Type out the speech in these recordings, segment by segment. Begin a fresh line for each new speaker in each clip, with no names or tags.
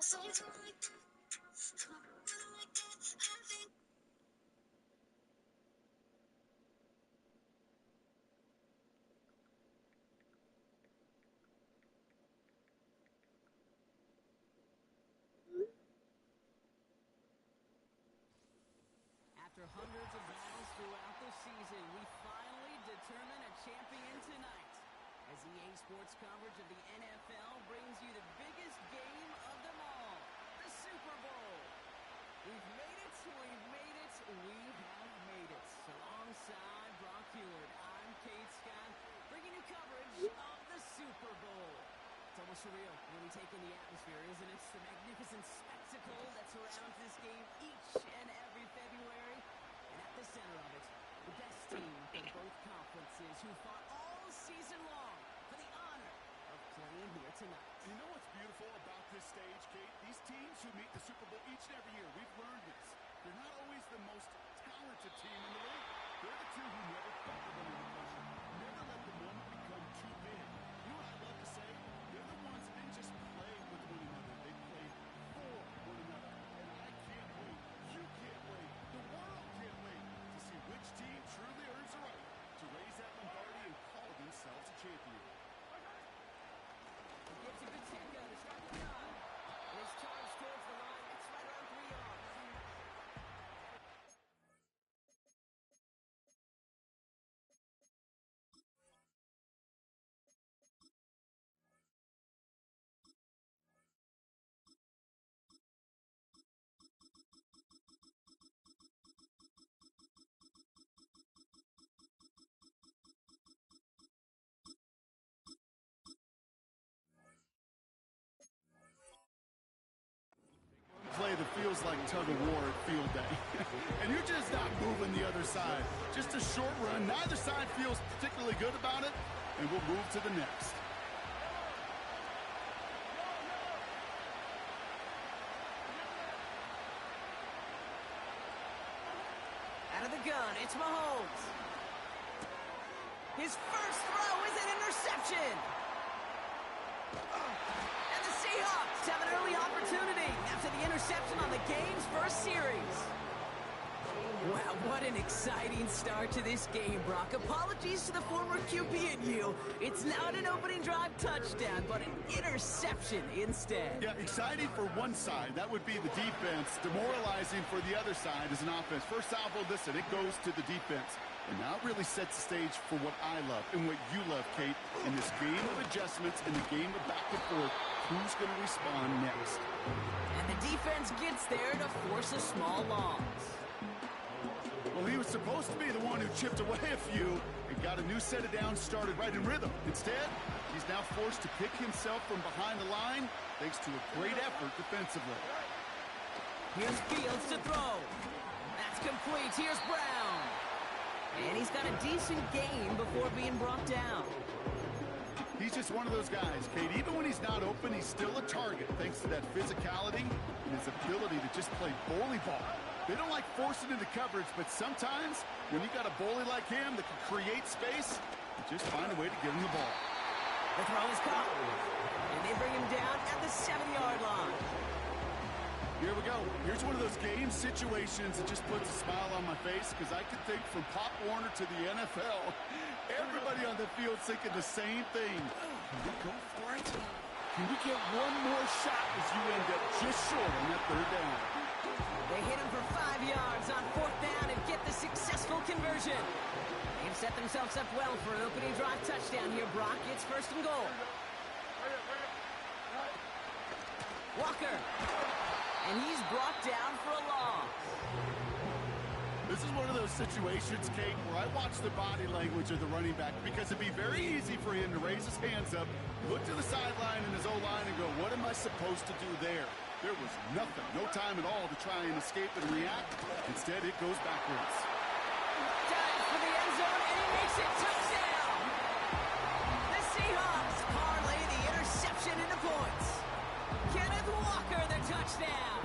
After hundreds of battles throughout the season, we finally determine a champion tonight. As EA Sports coverage of the NFL brings you the biggest game of them all, the Super Bowl. We've made it, we've made it, we have made it. Alongside Brock Heward, I'm Kate Scott, bringing you coverage of the Super Bowl. It's almost surreal when we take in the atmosphere, isn't it? It's the magnificent spectacle that surrounds this game each and every February. And at the center of it, the best team from both conferences who fought all season long for the honor of playing here tonight.
You know what's beautiful about this stage, Kate? These teams who meet the Super Bowl each and every year, we've learned this. They're not always the most talented team in the league. They're the two who never buckled under the pressure. Never let the moment become too big. You know what I love to say? They're the ones that didn't just play with one another. They played for one another. And I can't wait. You can't wait. The world can't wait to see which team truly earns the right to raise that Lombardi and call themselves a champion.
He gives a good take to start the drive. And his charge towards the line. It's right around 3 yards.
Play that feels like tug of war at field day. And you're just not moving the other side. Just a short run. Neither side feels particularly good about it. And we'll move to the next.
Out of the gun, it's Mahomes. His first throw is an interception. And the Seahawks have an early opportunity after the interception on the game's first series. Wow, what an exciting start to this game, Brock. Apologies to the former QB and you. It's not an opening drive touchdown, but an interception instead.
Yeah, exciting for one side. That would be the defense. Demoralizing for the other side as an offense. First salvo, listen, it goes to the defense. And now it really sets the stage for what I love and what you love, Kate, in this game of adjustments, in the game of back and forth. Who's going to respond next?
And the defense gets there to force a small loss.
Well, he was supposed to be the one who chipped away a few and got a new set of downs started right in rhythm. Instead, he's now forced to pick himself from behind the line thanks to a great effort defensively.
Here's Fields to throw. That's complete. Here's Brown. And he's got a decent game before being brought down.
He's just one of those guys, Kate. Even when he's not open, he's still a target thanks to that physicality and his ability to just play bully ball. They don't like forcing into coverage, but sometimes when you got a bully like him that can create space, you just find a way to give him the ball.
The throw is caught. And they bring him down at the 7-yard line.
Here we go. Here's one of those game situations that just puts a smile on my face because I could think from Pop Warner to the NFL, everybody on the field thinking the same thing. Can we go for it? Can we get one more shot as you end up just short on that third down?
They hit him for 5 yards on 4th down and get the successful conversion. They've set themselves up well for an opening drive touchdown here, Brock. It's 1st and goal. Walker. And he's brought down for a loss.
This is one of those situations, Kate, where I watch the body language of the running back because it'd be very easy for him to raise his hands up, look to the sideline in his O-line and go, what am I supposed to do there? There was nothing, no time at all to try and escape and react. Instead, it goes backwards.
Dives for the end zone, and he makes it. Touchdown! The Seahawks parlay the interception into points. Kenneth Walker, the touchdown.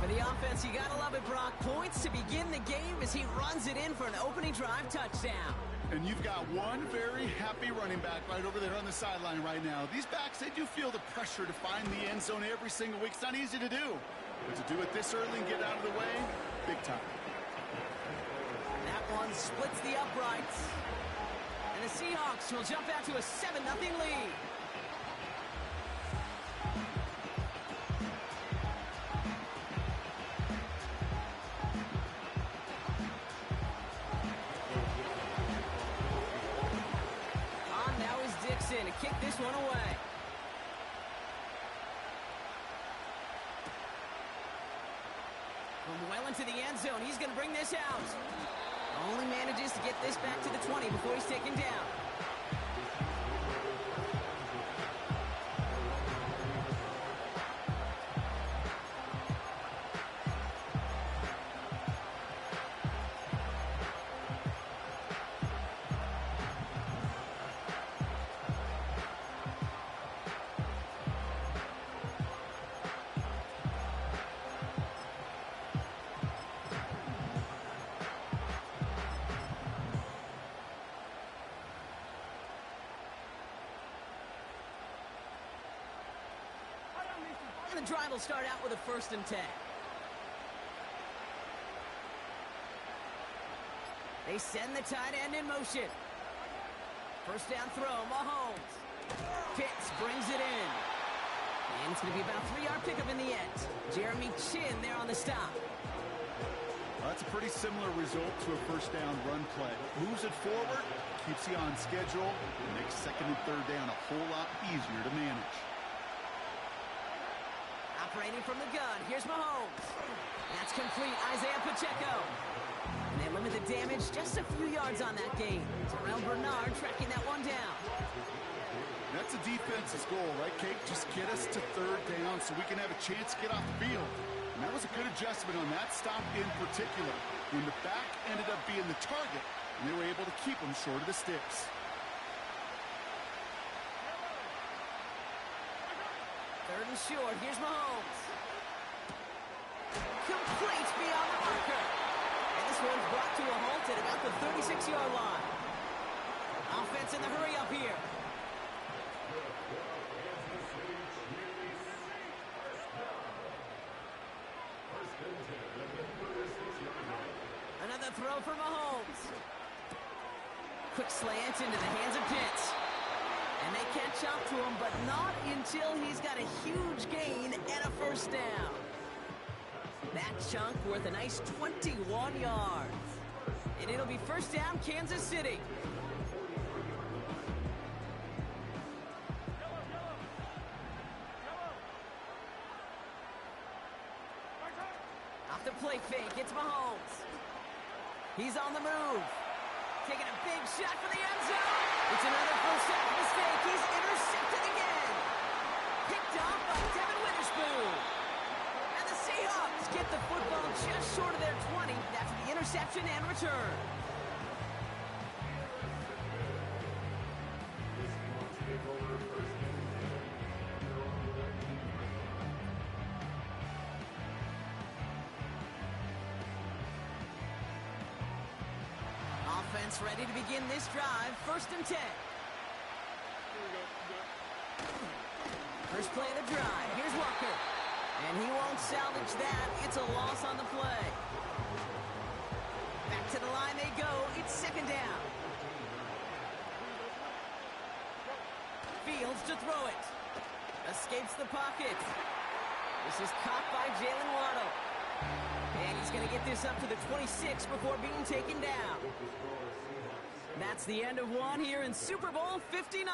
For the offense, you gotta love it, Brock. Points to begin the game as he runs it in for an opening drive touchdown.
And you've got one very happy running back right over there on the sideline right now. These backs, they do feel the pressure to find the end zone every single week. It's not easy to do. But to do it this early and get out of the way, big time.
That one splits the uprights. And the Seahawks will jump out to a 7-0 lead. To kick this one away. From well into the end zone, he's going to bring this out. Only manages to get this back to the 20 before he's taken down. The drive will start out with a 1st and 10. They send the tight end in motion. First down throw, Mahomes. Pitts brings it in. And it's going to be about a 3-yard pickup in the end. Jeremy Chin there on the stop.
Well, that's a pretty similar result to a first down run play. Moves it forward, keeps you on schedule, and makes 2nd and 3rd down a whole lot easier to manage.
Operating from the gun, here's Mahomes. That's complete, Isaiah Pacheco. And they limit the damage just a few yards on that game. Terrell Bernard tracking that one down.
That's a defense's goal, right, Kate? Just get us to 3rd down so we can have a chance to get off the field. And that was a good adjustment on that stop in particular, when the back ended up being the target, and they were able to keep him short of the sticks.
3rd and short, here's Mahomes. Complete beyond the marker. And this one's brought to a halt at about the 36-yard line. Offense in the hurry up here. Another throw for Mahomes. Quick slant into the hands of Pitts. And they catch up to him, but not until he's got a huge gain and a 1st down. That chunk worth a nice 21 yards. And it'll be 1st down, Kansas City. Off the play fake, it's Mahomes. He's on the move. Taking a big shot for the end zone. It's another first half mistake. He's intercepted again. Picked off by Devin Witherspoon. And the Seahawks get the football just short of their 20 after the interception and return. Offense ready to begin this drive. 1st and 10. First play of the drive. Here's Walker. And he won't salvage that. It's a loss on the play. Back to the line they go. It's 2nd down. Fields to throw it. Escapes the pocket. This is caught by Jalen Waddle. And he's going to get this up to the 26 before being taken down. That's the end of one here in Super Bowl 59.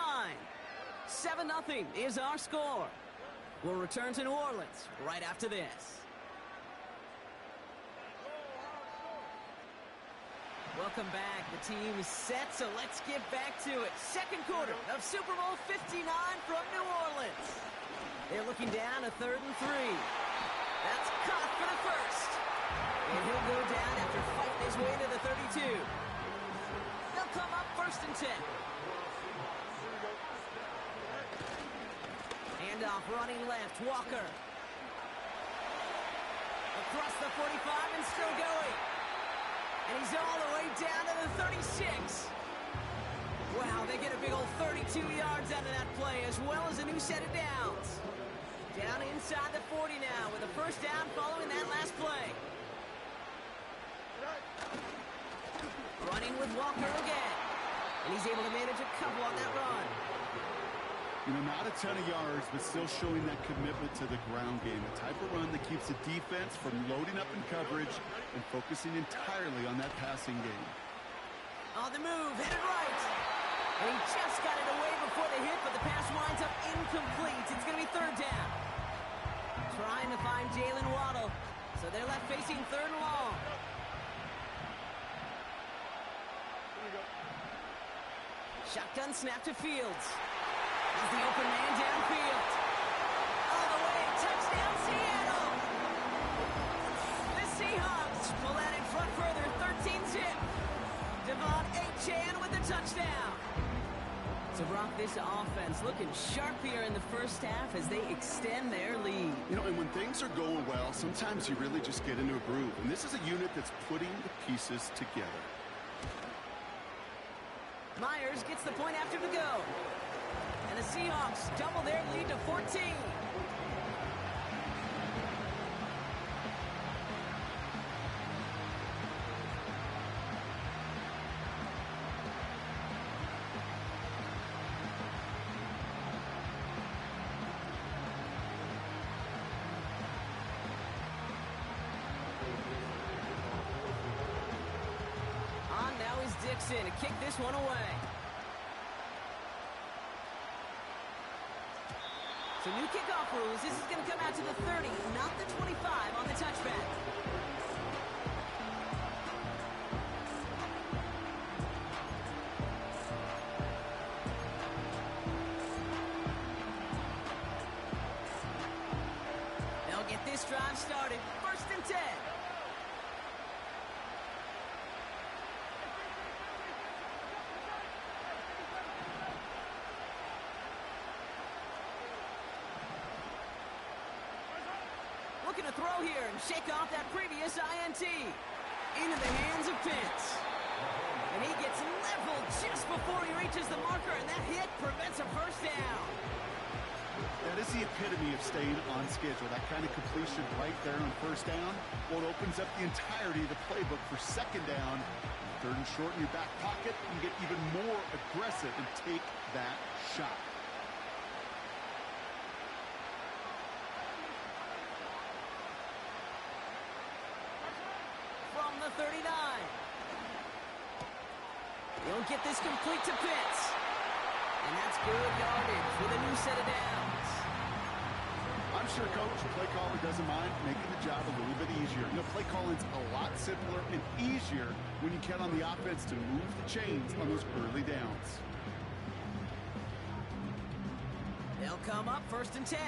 7-0 is our score. We'll return to New Orleans right after this. Welcome back. The team is set, so let's get back to it. 2nd quarter of Super Bowl 59 from New Orleans. They're looking down a 3rd and 3. That's caught for the 1st. And he'll go down after fighting his way to the 32. They'll come up 1st and 10. Handoff running left, Walker. Across the 45 and still going. And he's all the way down to the 36. Wow, they get a big old 32 yards out of that play, as well as a new set of downs. Down inside the 40 now, with a first down following that last play. Running with Walker again. And he's able to manage a couple on that run.
You know, not a ton of yards, but still showing that commitment to the ground game. The type of run that keeps the defense from loading up in coverage and focusing entirely on that passing game.
On the move, headed right. And he just got it away before the hit, but the pass winds up incomplete. It's going to be third down. Trying to find Jalen Waddle. So they're left facing third and long. Shotgun snap to Fields. He's the open man downfield. All the way, touchdown Seattle! The Seahawks pull that in front further, 13-zip. Devon Achane with the touchdown. So Brock, this offense looking sharp here in the first half as they extend their lead.
You know, and when things are going well, sometimes you really just get into a groove. And this is a unit that's putting the pieces together.
Myers gets the point after the go. And the Seahawks double their lead to 14. On now is Dixon to kick this one away. So new kickoff rules. This is going to come out to the 30, not the 25 on the touchback. They'll get this drive started. First and 10. Looking to throw here and shake off that previous INT. Into the hands of Pitts. And he gets leveled just before he reaches the marker, and that hit prevents a first down.
That is the epitome of staying on schedule. That kind of completion right there on first down. Well, it opens up the entirety of the playbook for second down. Third and short in your back pocket. You get even more aggressive and take that shot.
From the 39. He'll get this complete to Pitts. And that's good yardage with a new set of downs.
I'm sure Coach, play caller doesn't mind making the job a little bit easier. You know, play calling's a lot simpler and easier when you count on the offense to move the chains on those early downs.
They'll come up first and 10.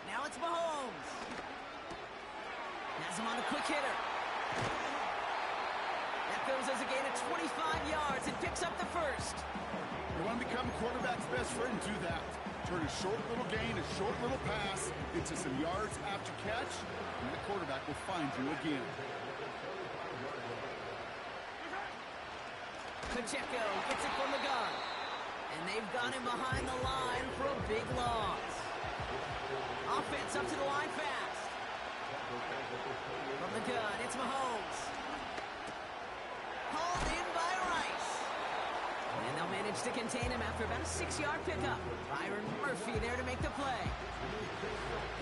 Now it's Mahomes. Has him on a quick hitter. That goes as a gain of 25 yards and picks up the first.
You want to become a quarterback's best friend, do that. Turn a short little gain, a short little pass into some yards after catch, and that quarterback will find you again.
Pacheco gets it from the gun. And they've got him behind the line for a big loss. Offense up to the line fast. From the gun, it's Mahomes. Hauled in by Rice. And they'll manage to contain him after about a 6-yard pickup. Byron Murphy there to make the play.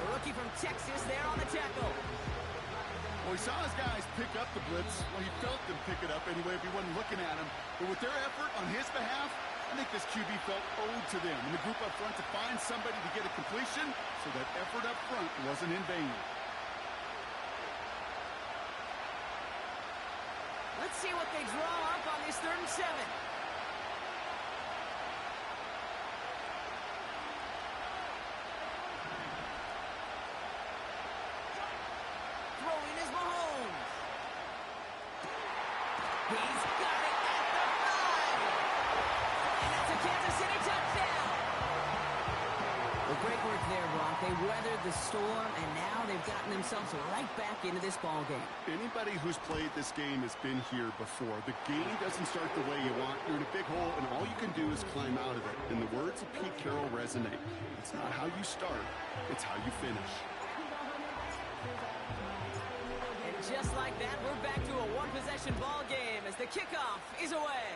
The rookie from Texas there on the tackle.
Well, he saw his guys pick up the blitz. Well, he felt them pick it up anyway if he wasn't looking at him. But with their effort on his behalf, I think this QB felt owed to them and the group up front to find somebody to get a completion, so that effort up front wasn't in vain.
Let's see what they draw up on this 3rd and 7. Throwing is Mahomes. He's got it at the 5. And that's a Kansas City touchdown. Well, great work there, Brock. They weathered the storm, and now they've gotten themselves right back into this ball game.
Anybody who's played this game has been here before. The game doesn't start the way you want. You're in a big hole, and all you can do is climb out of it. And the words of Pete Carroll resonate. It's not how you start, it's how you finish.
And just like that, we're back to a one-possession ball game as the kickoff is away.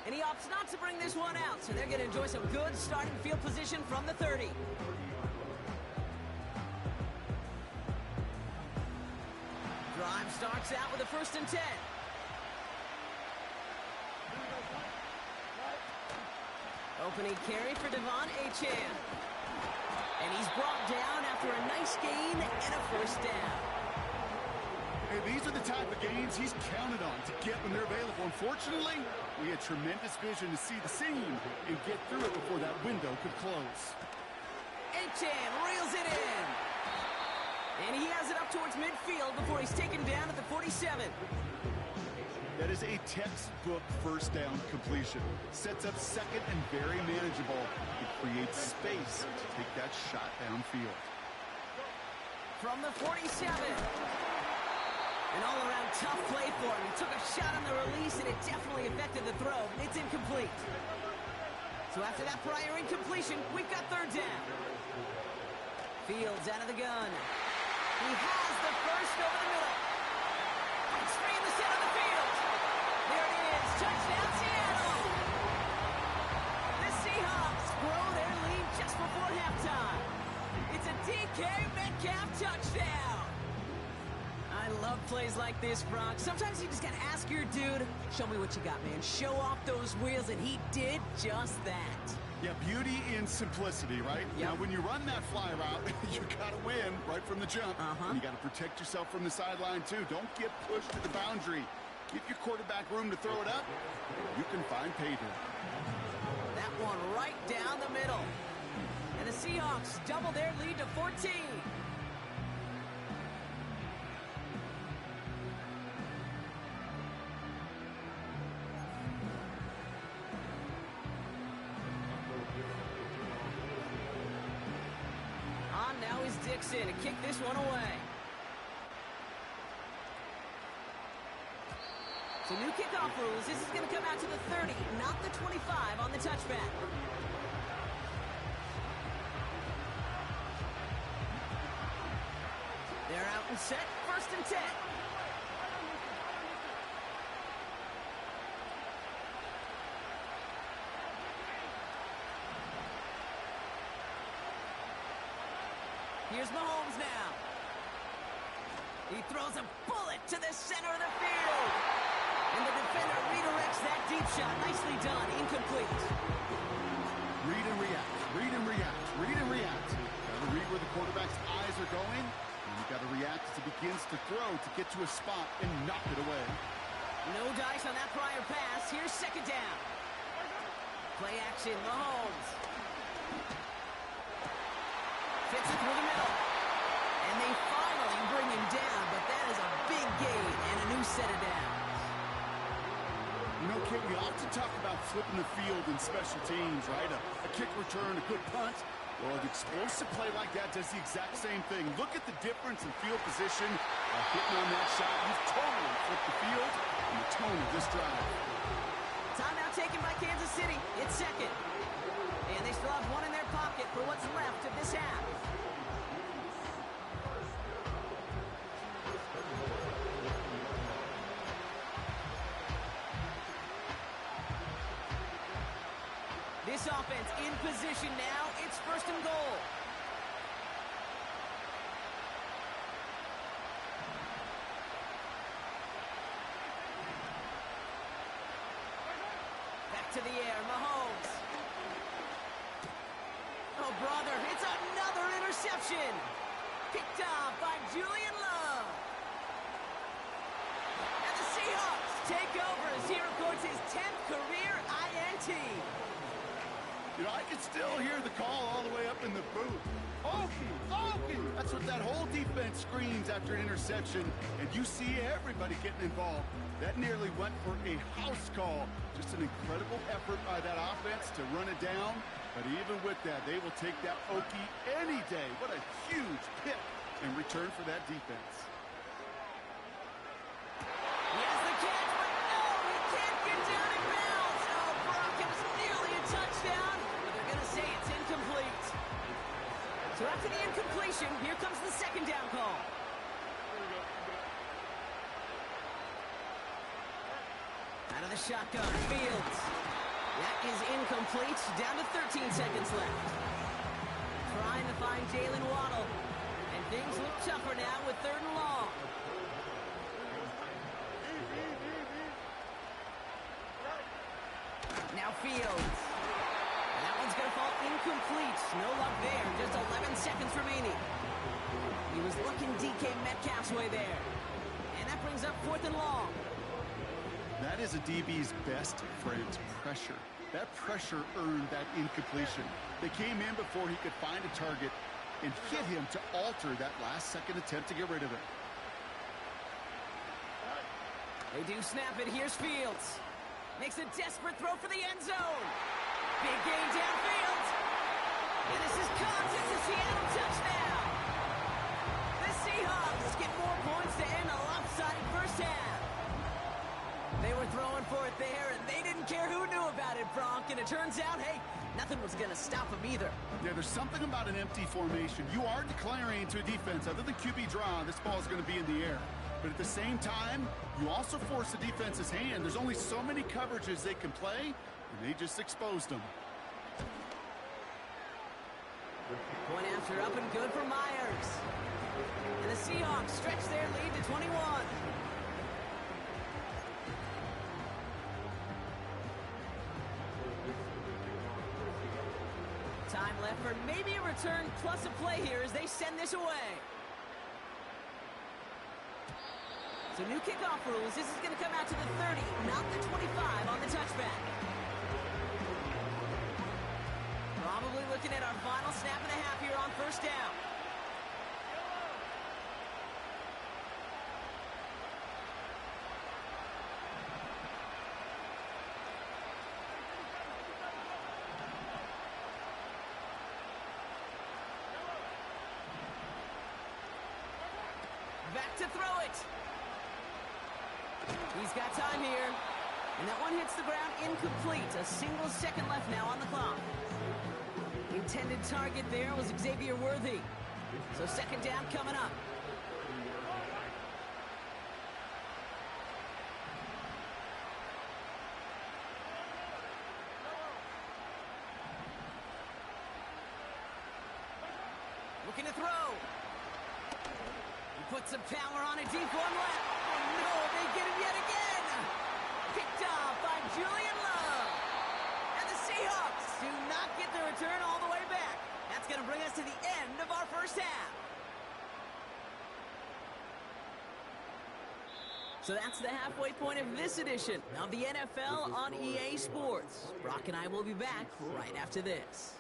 And he opts not to bring this one out, so they're going to enjoy some good starting field position from the 30. Drive starts out with a 1st and 10. Opening carry for Devon Achane. And he's brought down after a nice gain and a 1st down.
Hey, these are the type of gains he's counted on to get when they're available. Unfortunately, we had tremendous vision to see the seam and get through it before that window could close.
Achane reels it in. And he has it up towards midfield before he's taken down at the 47.
That is a textbook 1st down completion. Sets up 2nd and very manageable. It creates space to take that shot downfield.
From the 47. An all-around tough play for him. He took a shot on the release, and it definitely affected the throw, but it's incomplete. So after that prior incompletion, we've got 3rd down. Fields out of the gun. He has the 1st over the middle. Breaks free in the center of the field. There it is. Touchdown, Seattle. The Seahawks grow their lead just before halftime. It's a DK Metcalf touchdown. I love plays like this, Brock. Sometimes you just got to ask your dude, show me what you got, man. Show off those wheels, and he did just that.
Yeah, beauty in simplicity, right?
Yep.
Now, when you run that fly route, you got to win right from the jump. And you got to protect yourself from the sideline, too. Don't get pushed to the boundary. Give your quarterback room to throw it up. You can find pay dirt.
That one right down the middle. And the Seahawks double their lead to 14. Now is Dixon to kick this one away. So new kickoff rules. This is going to come out to the 30, not the 25 on the touchback. They're out and set. 1st and 10. Here's Mahomes now. He throws a bullet to the center of the field. And the defender redirects that deep shot. Nicely done. Incomplete.
Read and react. Read and react. Read and react. Got to read where the quarterback's eyes are going. And you got to react as he begins to throw to get to a spot and knock it away.
No dice on that prior pass. Here's 2nd down. Play action. Mahomes. Fits it through the middle. And they finally bring him down, but that is a big gain and a new set of downs.
You know, Kit, we often talk about flipping the field in special teams, right? A kick return, a good punt. Well, an explosive play like that does the exact same thing. Look at the difference in field position. Hitting on that shot, you've totally flipped the field and the tone of this drive.
Timeout taken by Kansas City. It's 2nd. And they still have one in their pocket for what's left of this half. This offense in position now. It's 1st and goal. Back to the air. Mahomes. Oh, brother, it's another interception. Picked off by Julian Love. And the Seahawks take over as he records his 10th career INT.
You know, I can still hear the call all the way up in the booth. That's what that whole defense screams after an interception, and you see everybody getting involved. That nearly went for a house call. Just an incredible effort by that offense to run it down, but even with that, they will take that Okie any day. What a huge pick in return for that defense.
He has the catch, but no, he can't get down in bounds. Oh, Brock, it was nearly a touchdown, but they're going to say it's incomplete. So after the incompletion, here comes the second down call. Out of the shotgun, Fields. That is incomplete. Down to 13 seconds left. Trying to find Jalen Waddle. And things look tougher now with 3rd and long. Now Fields. And that one's going to fall incomplete. No luck there. Just 11 seconds remaining. He was looking DK Metcalf's way there. And that brings up 4th and long.
That is a DB's best friend, pressure. That pressure earned that incompletion. They came in before he could find a target and hit him to alter that last-second attempt to get rid of it.
They do snap it. Here's Fields. Makes a desperate throw for the end zone. Big gain downfield. And this is caught. It's a Seattle touchdown. The Seahawks get more points to end a lopsided first half. They were throwing for it there, and they didn't care who knew about it, Bronk. And it turns out, hey, nothing was going to stop them either.
Yeah, there's something about an empty formation. You are declaring to a defense, other than QB draw, this ball is going to be in the air. But at the same time, you also force the defense's hand. There's only so many coverages they can play, and they just exposed them.
Point after up and good for Myers. And the Seahawks stretch their lead to 21. Time left for maybe a return plus a play here as they send this away. So new kickoff rules. This is going to come out to the 30, not the 25 on the touchback. Probably looking at our final snap and a half here on first down. Back to throw it. He's got time here. And that one hits the ground incomplete. A single second left now on the clock. Intended target there was Xavier Worthy. So second down coming up. Looking to throw. He puts some power on it, deep one left. Oh no, they get him yet again. Picked off by Julian Love. And the Seahawks do not get the return all the way back. That's going to bring us to the end of our first half. So that's the halfway point of this edition of the NFL on EA Sports. Brock and I will be back right after this.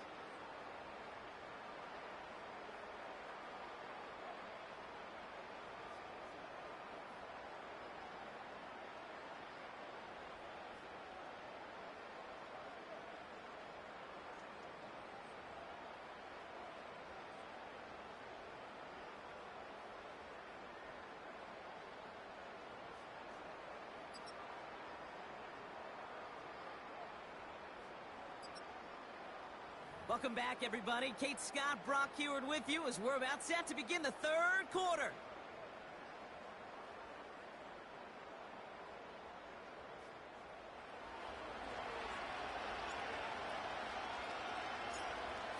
Welcome back, everybody. Kate Scott, Brock Heward with you as we're about set to begin the third quarter.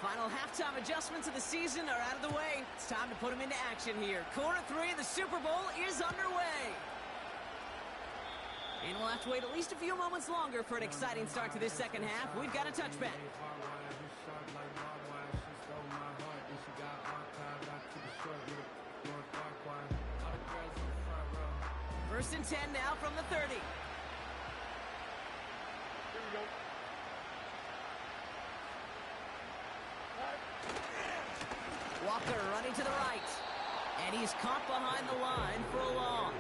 Final halftime adjustments of the season are out of the way. It's time to put them into action here. Quarter 3 of the Super Bowl is underway. And we'll have to wait at least a few moments longer for an exciting start to this second half. We've got a touchback. First and 10 now from the 30.
Here we go.
Walker running to the right. And he's caught behind the line for a loss.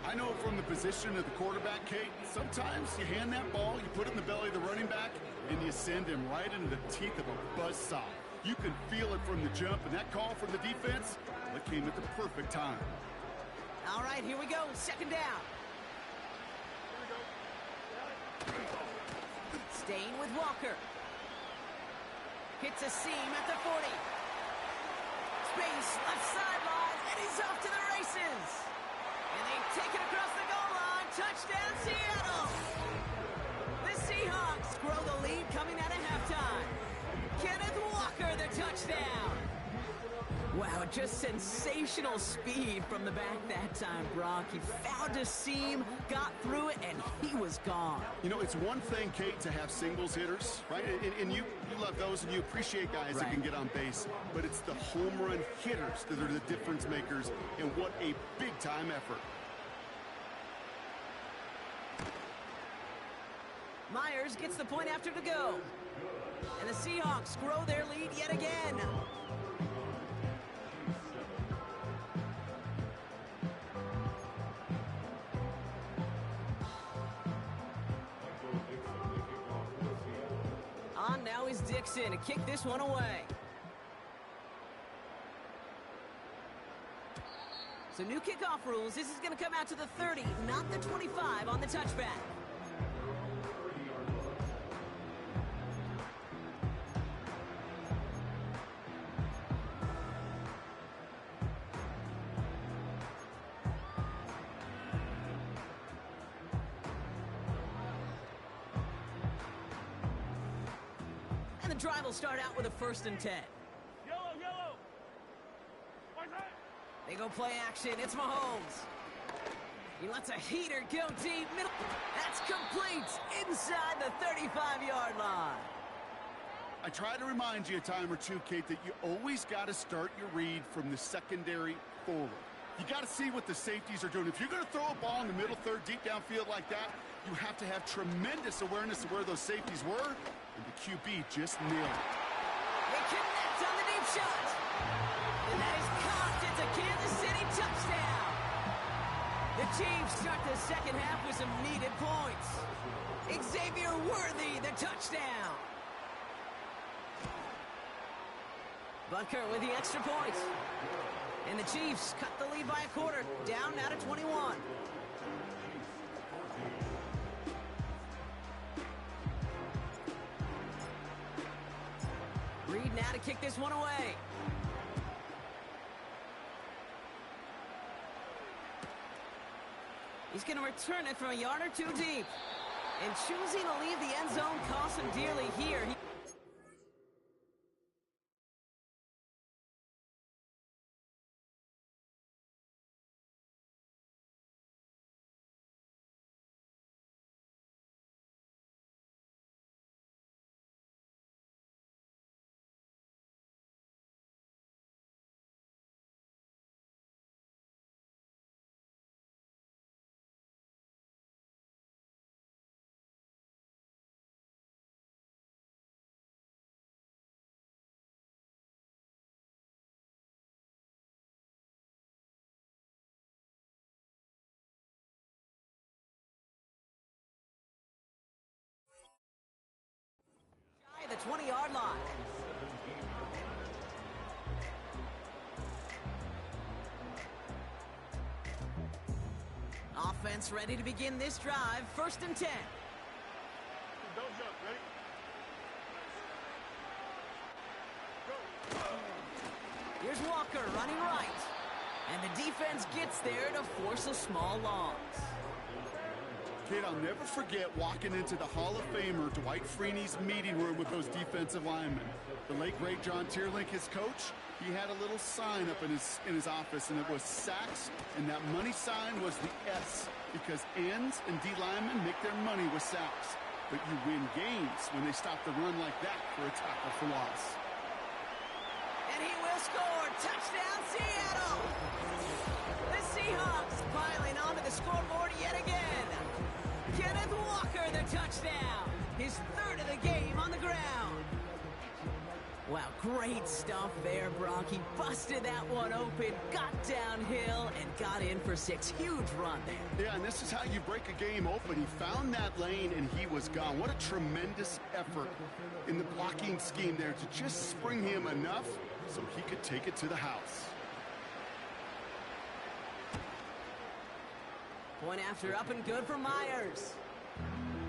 I know from the position of the quarterback, Kate, sometimes you hand that ball, you put it in the belly of the running back, and you send him right into the teeth of a buzzsaw. You can feel it from the jump, and that call from the defense, that came at the perfect time.
All right, here we go. Second down. Staying with Walker. Hits a seam at the 40. Space, left sideline, and he's off to the races. And they take it across the goal line. Touchdown, Seattle. The Seahawks grow the lead coming out of halftime. Kenneth Walker, the touchdown. Wow, just sensational speed from the back that time, Brock. He found a seam, got through it, and he was gone.
You know, it's one thing, Kate, to have singles hitters, right? And you love those, and you appreciate guys that can get on base. But it's the home run hitters that are the difference makers, and what a big-time effort.
Myers gets the point after to go. And the Seahawks grow their lead yet again. On now is Dixon to kick this one away. So new kickoff rules. This is going to come out to the 30, not the 25 on the touchback. And the drive will start out with a 1st and 10.
Yellow.
They go play action. It's Mahomes. He lets a heater go deep. Middle. That's complete inside the 35-yard line.
I try to remind you a time or two, Kate, that you always got to start your read from the secondary forward. You got to see what the safeties are doing. If you're going to throw a ball in the middle third, deep downfield like that, you have to have tremendous awareness of where those safeties were, and the QB just nailed it.
They connect on the deep shot. And that is caught. It's a Kansas City touchdown. The Chiefs start the second half with some needed points. Xavier Worthy, the touchdown. Butker with the extra points. And the Chiefs cut the lead by a quarter. Down now to 21. Reed now to kick this one away. He's going to return it from a yard or two deep. And choosing to leave the end zone costs him dearly here. The 20-yard line. Offense ready to begin this drive. 1st and 10. Here's Walker running right. And the defense gets there to force a small loss.
Kid, I'll never forget walking into the Hall of Famer Dwight Freeney's meeting room with those defensive linemen. The late, great John Tierlink, his coach, he had a little sign up in his office, and it was sacks, and that money sign was the S, because ends and D linemen make their money with sacks. But you win games when they stop the run like that for a tackle for loss.
And he will score. Touchdown, Seattle! The Seahawks piling onto the scoreboard yet again. Kenneth Walker, the touchdown. His 3rd of the game on the ground. Wow, great stuff there, Brock. He busted that one open, got downhill, and got in for 6. Huge run there.
Yeah, and this is how you break a game open. He found that lane, and he was gone. What a tremendous effort in the blocking scheme there to just spring him enough so he could take it to the house.
Point after up and good for Myers.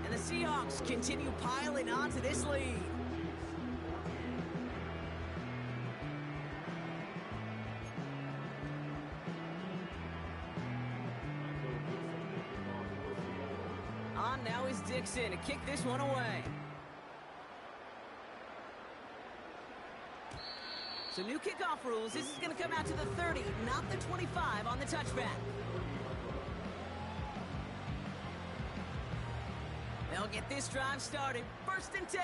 And the Seahawks continue piling on to this lead. On now is Dixon to kick this one away. So new kickoff rules. This is going to come out to the 30, not the 25 on the touchback. They'll get this drive started. 1st and 10.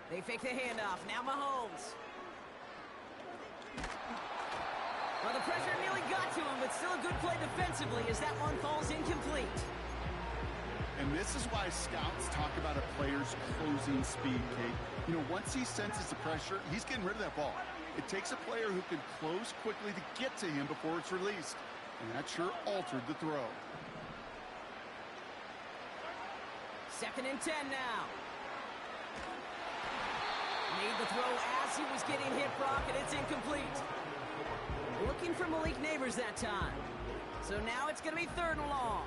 They fake the handoff. Now Mahomes. Well, the pressure nearly got to him, but still a good play defensively as that one falls incomplete.
And this is why scouts talk about a player's closing speed, Kate. You know, once he senses the pressure, he's getting rid of that ball. It takes a player who can close quickly to get to him before it's released. And that sure altered the throw.
2nd and 10 now. Made the throw as he was getting hit, Brock, and it's incomplete. Looking for Malik Neighbors that time. So now it's going to be 3rd and long.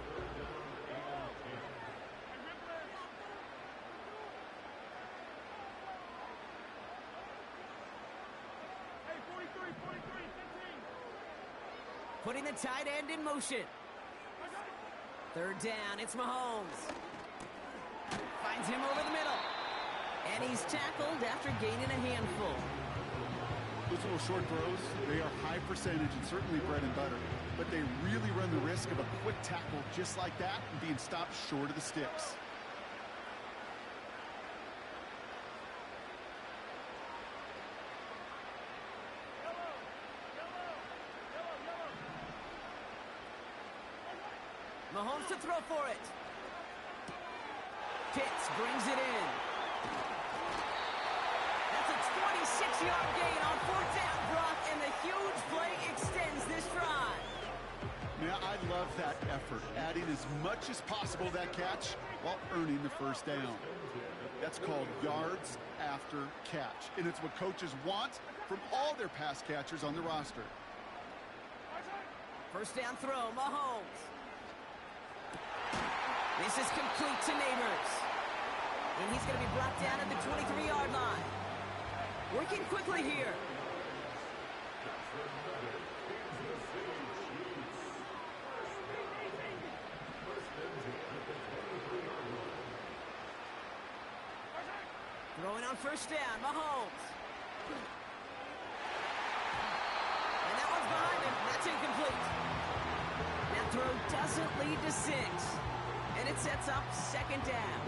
Putting the tight end in motion. 3rd down, it's Mahomes. Finds him over the middle. And he's tackled after gaining a handful.
Those little short throws, they are high percentage and certainly bread and butter. But they really run the risk of a quick tackle just like that and being stopped short of the sticks.
Mahomes to throw for it. Pitts brings it in. That's a 26-yard gain on 4th down, Brock, and the huge play extends this drive.
Yeah, I love that effort, adding as much as possible to that catch while earning the 1st down. That's called yards after catch, and it's what coaches want from all their pass catchers on the roster.
1st down throw, Mahomes. This is complete to Neighbors. And he's going to be brought down at the 23-yard line. Working quickly here. Throwing on 1st down, Mahomes. And that one's behind him. That's incomplete. That throw doesn't lead to 6. And it sets up 2nd down.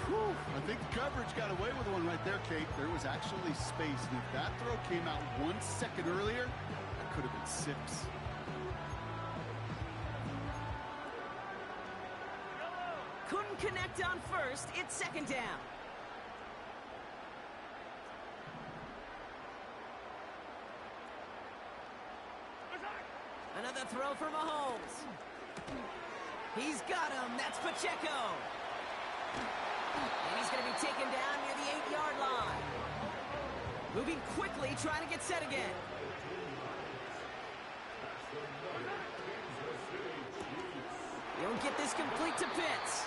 Whew, I think the coverage got away with one right there, Kate. There was actually space, and if that throw came out 1 second earlier, that could have been 6.
Couldn't connect on 1st. It's 2nd down. Another throw for Mahomes. He's got him. That's Pacheco. And he's going to be taken down near the 8-yard line. Moving quickly, trying to get set again. They don't get this complete to Pitts.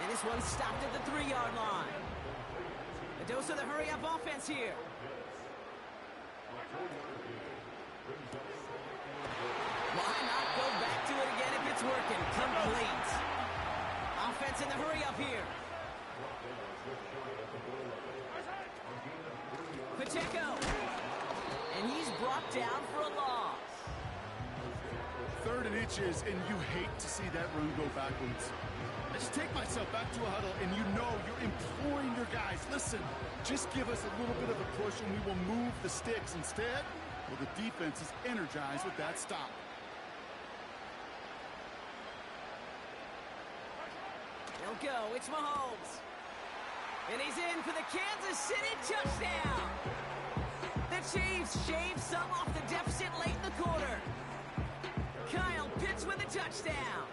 And this one's stopped at the 3-yard line. A dose of the hurry-up offense here. Why not go back to it again if it's working? Complete. Offense in the hurry-up here. Pacheco. And he's brought down for a loss.
3rd and inches, and you hate to see that run go backwards. I just take myself back to a huddle, and you know you're imploring your guys, listen, just give us a little bit of a push, and we will move the sticks. Instead, well, the defense is energized with that stop.
go. It's Mahomes. And he's in for the Kansas City touchdown. The Chiefs shave some off the deficit late in the quarter. Kyle Pitts with a touchdown.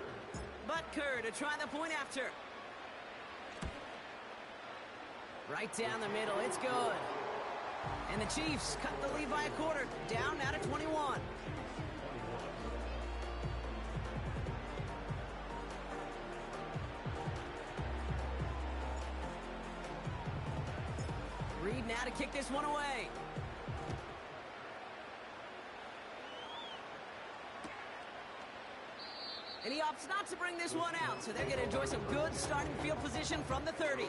Butker to try the point after. Right down the middle. It's good. And the Chiefs cut the lead by a quarter. Down now to 21. Reed now to kick this one away. And he opts not to bring this one out, so they're going to enjoy some good starting field position from the 30.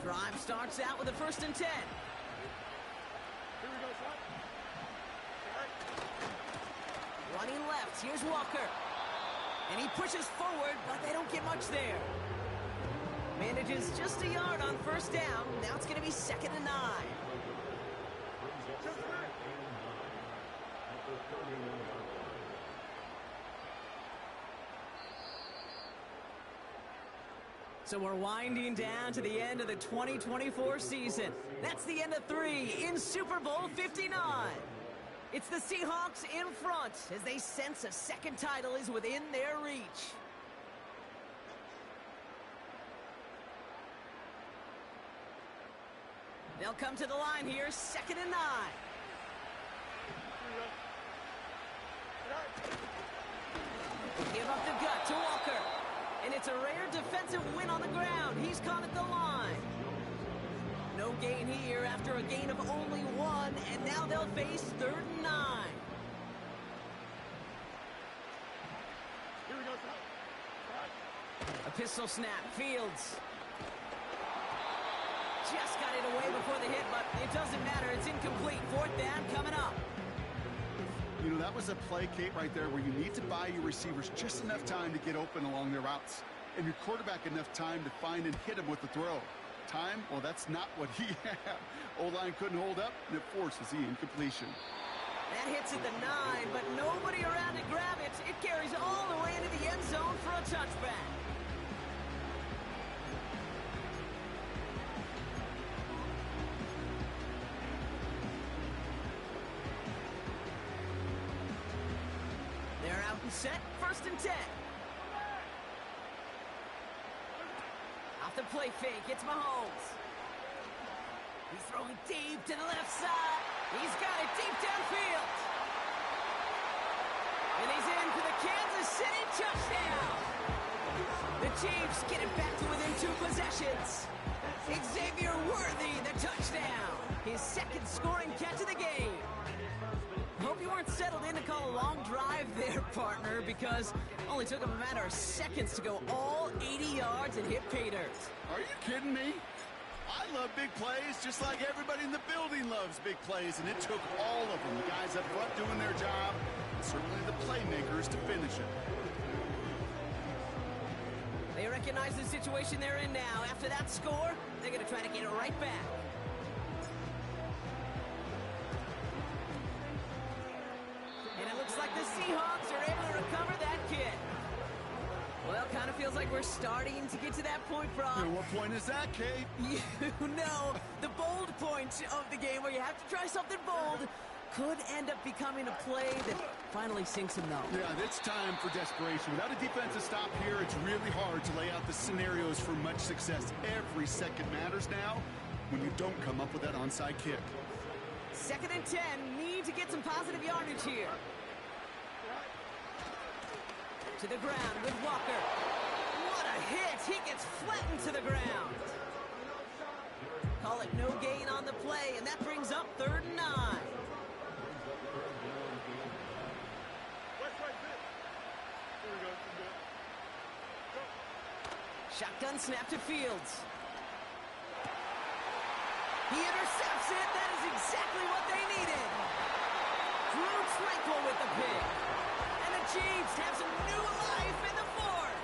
Drive starts out with a 1st and 10.
Here we go, son.
Running left, here's Walker. And he pushes forward, but they don't get much there. Manages just a yard on 1st down. Now it's going to be 2nd and 9. So we're winding down to the end of the 2024 season. That's the end of 3 in Super Bowl 59. It's the Seahawks in front as they sense a second title is within their reach. They'll come to the line here, 2nd and 9. Give up the gut to Walker. And it's a rare defensive win on the ground. He's caught at the line. No gain here after a gain of only 1, and now they'll face 3rd and 9.
Here we go, son.
A pistol snap, Fields. Just got it away before the hit, but it doesn't matter. It's incomplete. 4th down coming up.
You know, that was a play, Kate, right there where you need to buy your receivers just enough time to get open along their routes. And your quarterback enough time to find and hit him with the throw. Time? Well, that's not what he had. O-line couldn't hold up, and it forces the incompletion.
That hits at the 9, but nobody around to grab it. It carries all the way into the end zone for a touchback. They're out and set, 1st and 10. Off the play fake, it's Mahomes. He's throwing deep to the left side. He's got it deep downfield. And he's in for the Kansas City touchdown. The Chiefs get it back to within 2 possessions. Xavier Worthy, the touchdown. His 2nd scoring catch of the game. Hope you weren't settled in to call a long drive there, partner, because it only took him a matter of seconds to go all 80 yards and hit pay dirt.
Are you kidding me? I love big plays just like everybody in the building loves big plays, and it took all of them, the guys up front doing their job, and certainly the playmakers to finish it.
They recognize the situation they're in now. After that score, they're going to try to get it right back. And it looks like the Seahawks are able to recover that kick. Well, kind of feels like we're starting to get to that point, Brock.
And what point is that, Kate?
You know, the bold point of the game where you have to try something bold could end up becoming a play that finally sinks him, though.
Yeah, it's time for desperation. Without a defensive stop here, it's really hard to lay out the scenarios for much success. Every second matters now when you don't come up with that onside kick.
2nd and 10, need to get some positive yardage here. To the ground with Walker. What a hit! He gets flattened to the ground. Call it no gain on the play, and that brings up 3rd and 9. Shotgun snap to Fields. He intercepts it. That is exactly what they needed. Drew Tranquil with the pick. And the Chiefs have some new life in the 4th.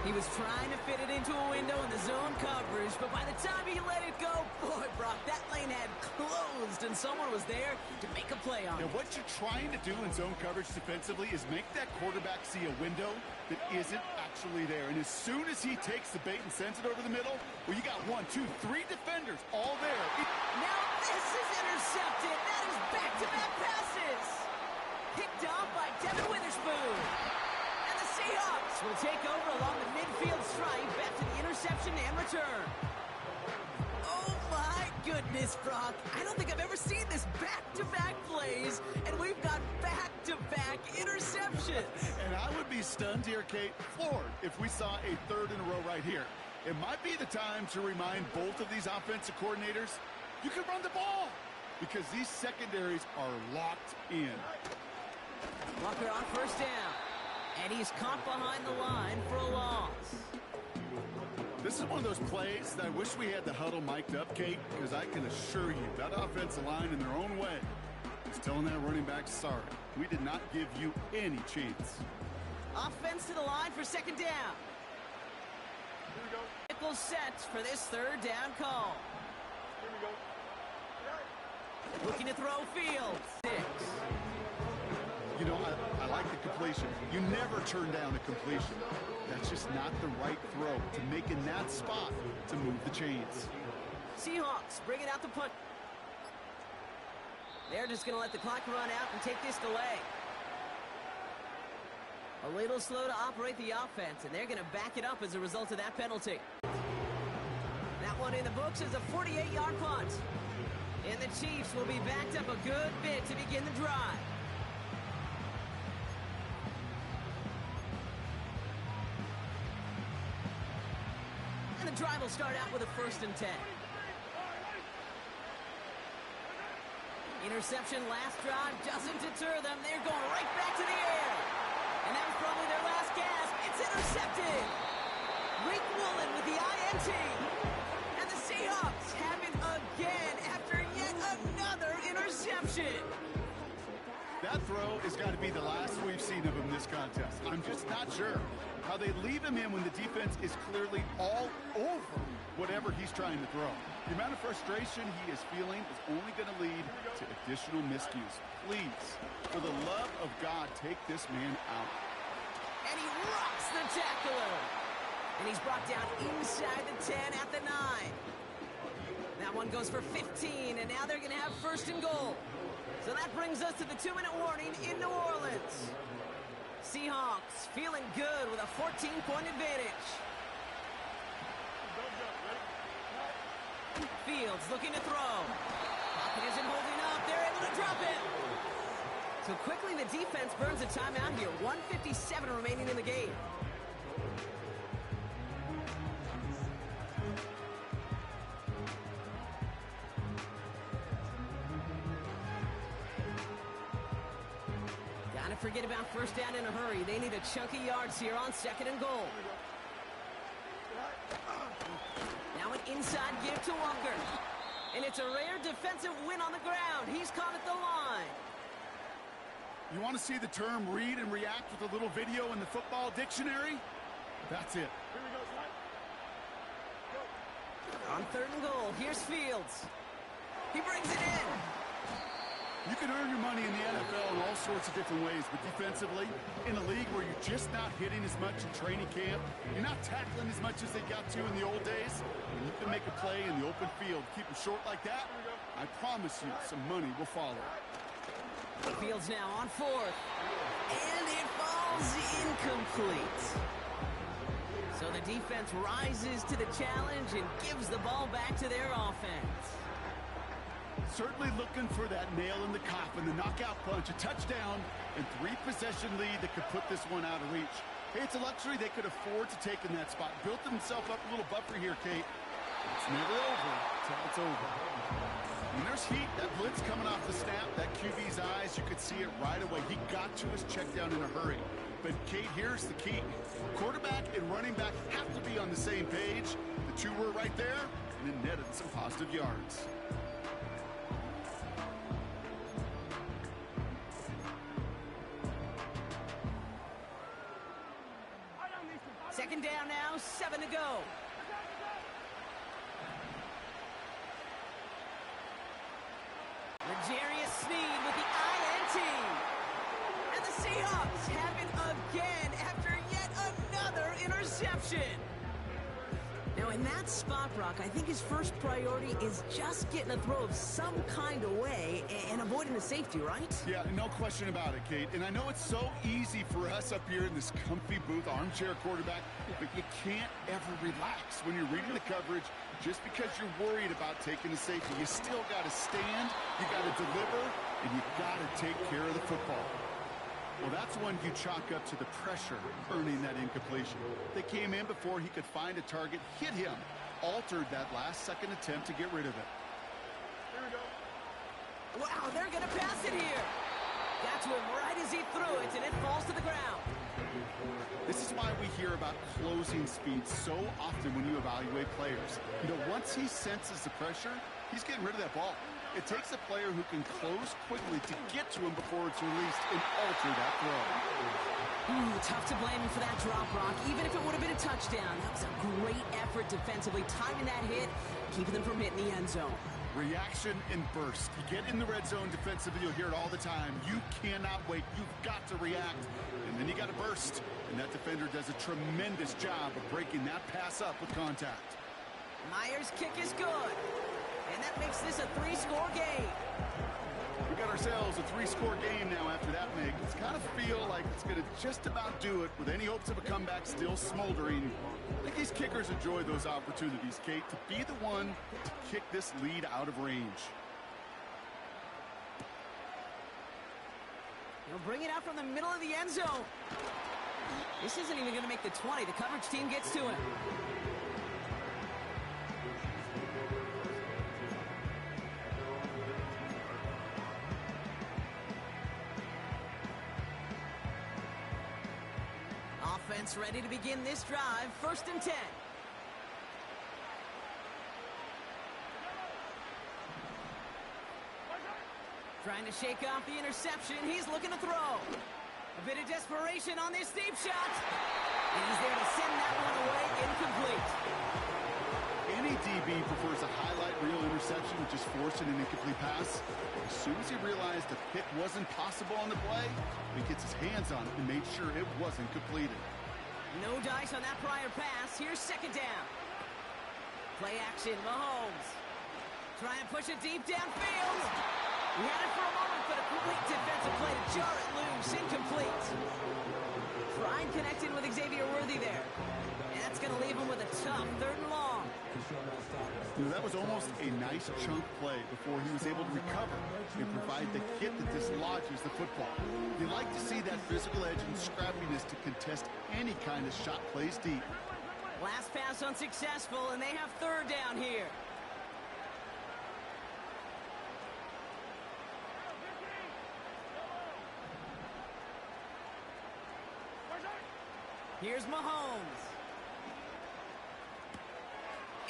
He was trying to fit it into a window in the zone coverage, but by the time he let it go, boy, Brock, that lane had closed, and someone was there to make a play on it.
Now, what you're trying to do in zone coverage defensively is make that quarterback see a window that isn't actually there. And as soon as he takes the bait and sends it over the middle, well, you got 1, 2, 3 defenders all there.
Now this is intercepted. That is back-to-back passes. Picked off by Devin Witherspoon. And the Seahawks will take over along the midfield stripe after the interception and return. Oh, my goodness, Brock. I don't think I've ever seen this back-to-back plays, and we've got back-to-back interceptions.
And I would be stunned here, Kate, floored, if we saw a third in a row right here. It might be the time to remind both of these offensive coordinators, you can run the ball, because these secondaries are locked in.
Walker on first down, and he's caught behind the line for a loss.
This is one of those plays that I wish we had the huddle mic'd up, Kate, because I can assure you that offensive line in their own way is telling that running back, sorry, we did not give you any chance.
Offense to the line for second down.
Here we go.
Nickel sets for this third down call.
Here we go.
Looking to throw Fields. 6.
You know, I like the completion. You never turn down a completion. That's just not the right throw to make in that spot to move the chains.
Seahawks bringing out the punt. They're just going to let the clock run out and take this delay. A little slow to operate the offense, and they're going to back it up as a result of that penalty. That one in the books is a 48-yard punt. And the Chiefs will be backed up a good bit to begin the drive. And the drive will start out with a 1st and 10. Interception last drive doesn't deter them. They're going right back to the air. And that was probably their last gasp. It's intercepted. Rick Woolen with the INT. And the Seahawks have it again after yet another interception.
That throw has got to be the last we've seen of him this contest. I'm just not sure how they leave him in when the defense is clearly all over whatever he's trying to throw. The amount of frustration he is feeling is only going to lead to additional miscues. Please, for the love of God, take this man out.
And he rocks the tackler. And he's brought down inside the 10 at the 9. That one goes for 15, and now they're going to have 1st and goal. So that brings us to the 2-minute warning in New Orleans. Seahawks feeling good with a 14-point advantage. Fields looking to throw. Pocket isn't holding up. They're able to drop it. So quickly the defense burns a timeout here. 1:57 remaining in the game. Gotta forget about 1st down in a hurry. They need a chunk of yards here on 2nd and goal. Now an inside give to Walker. And it's a rare defensive win on the ground. He's caught at the line.
You want to see the term read and react with a little video in the football dictionary? That's it. Here we go.
On 3rd and goal, here's Fields. He brings it in.
You can earn your money in the NFL in all sorts of different ways, but defensively, in a league where you're just not hitting as much in training camp, you're not tackling as much as they got to in the old days, and you can make a play in the open field, keep them short like that, I promise you some money will follow.
Fields now on 4th. And it falls incomplete. So the defense rises to the challenge and gives the ball back to their offense.
Certainly looking for that nail in the coffin, the knockout punch, a touchdown, and 3-possession lead that could put this one out of reach. Hey, it's a luxury they could afford to take in that spot. Built themselves up a little buffer here, Kate. It's never over until it's over. When there's heat, that blitz coming off the snap, that QB's eyes, you could see it right away. He got to his check down in a hurry. But, Kate, here's the key. Quarterback and running back have to be on the same page. The two were right there, and it netted some positive yards.
2nd down now. 7 to go. L'Jarius Sneed with the INT. And the Seahawks have it again after yet another interception. Now, in that spot, Brock, I think his first priority is just getting a throw of some kind of way and avoiding the safety, right?
Yeah, no question about it, Kate. And I know it's so easy for us up here in this comfy booth, armchair quarterback, but you can't ever relax when you're reading the coverage. Just because you're worried about taking the safety, you still got to stand, you got to deliver, and you got to take care of the football. Well, that's one you chalk up to the pressure earning that incompletion. They came in before he could find a target, hit him, altered that last-second attempt to get rid of it.
Here we go. Wow, they're going to pass it here. Got to him right as he threw it, and it falls to the ground.
This is why we hear about closing speed so often when you evaluate players. You know, once he senses the pressure, he's getting rid of that ball. It takes a player who can close quickly to get to him before it's released and alter that throw.
Ooh, tough to blame him for that drop, Brock. Even if it would have been a touchdown, that was a great effort defensively, timing that hit, keeping them from hitting the end zone.
Reaction and burst. You get in the red zone defensively, you'll hear it all the time. You cannot wait. You've got to react. And then you got to burst. And that defender does a tremendous job of breaking that pass up with contact.
Myers' kick is good. And that makes this a 3-score game.
We got ourselves a 3-score game now after that make. It's kind of feel like it's going to just about do it with any hopes of a comeback still smoldering. I think these kickers enjoy those opportunities, Kate, to be the one to kick this lead out of range.
He'll bring it out from the middle of the end zone. This isn't even going to make the 20. The coverage team gets to him. Offense ready to begin this drive. 1st and 10. Trying to shake off the interception. He's looking to throw. A bit of desperation on this deep shot. And he's there to send that one away. Incomplete.
Any DB prefers a highlight reel interception with just forcing an incomplete pass. As soon as he realized the pick wasn't possible on the play, he gets his hands on it and made sure it wasn't completed.
No dice on that prior pass. Here's 2nd down. Play action, Mahomes. Try and push it deep downfield. He had it for a moment, but a quick defensive play to jar it loose. Incomplete. Tried connecting with Xavier Worthy there. And that's going to leave him with a tough 3rd and long.
You know, that was almost a nice chunk play before he was able to recover and provide the hit that dislodges the football. You like to see that physical edge and scrappiness to contest any kind of shot plays deep.
Last pass unsuccessful, and they have 3rd down here. Here's Mahomes.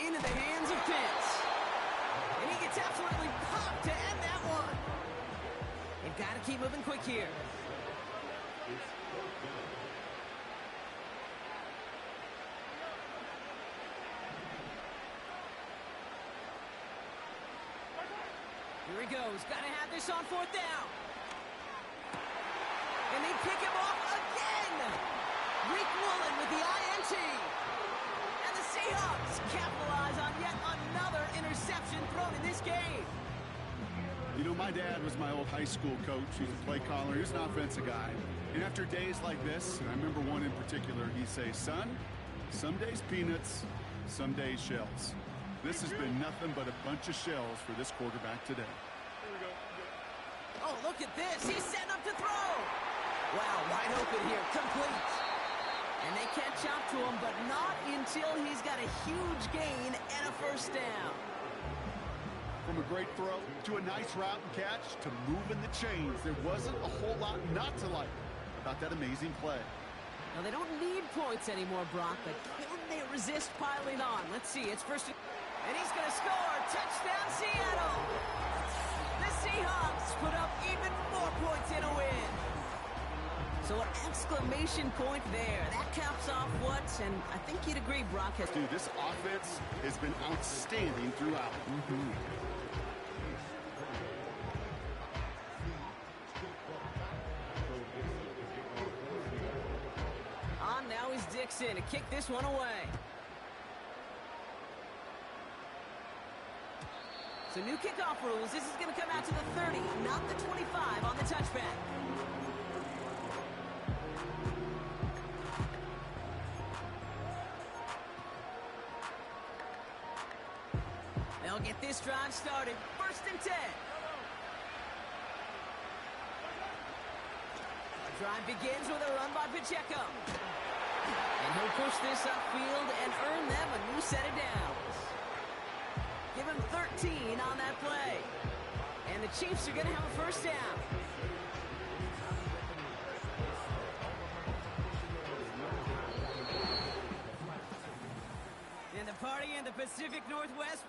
Into the hands of Pitts. And he gets absolutely popped to end that one. They've got to keep moving quick here. Here he goes. Got to have this on 4th down. And they pick him off again. Rick Woolen with the INT. And the Seahawks capitalize on yet another interception thrown in this game.
You know, my dad was my old high school coach. He's a play caller. He was an offensive guy. And after days like this, and I remember one in particular, he'd say, son, some days peanuts, some days shells. This has been nothing but a bunch of shells for this quarterback today.
Oh, look at this. He's setting up to throw. Wow, wide open here. Complete. And they catch up to him, but not until he's got a huge gain and a 1st down.
From a great throw to a nice route and catch to moving the chains, there wasn't a whole lot not to like about that amazing play.
Now, they don't need points anymore, Brock, but can they resist piling on? Let's see. It's 1st and he's going to score. Touchdown, Seattle. The Seahawks put up even more points in a win. So an exclamation point there. That caps off what, and I think you'd agree, Brock has...
Dude, this offense has been outstanding throughout.
On now is Dixon to kick this one away. So new kickoff rules. This is going to come out to the 30, not the 25 on the touchback. They'll get this drive started. 1st and 10. The drive begins with a run by Pacheco. And he'll push this upfield and earn them a new set of downs. Give him 13 on that play. And the Chiefs are going to have a 1st down. And the party in the Pacific Northwest...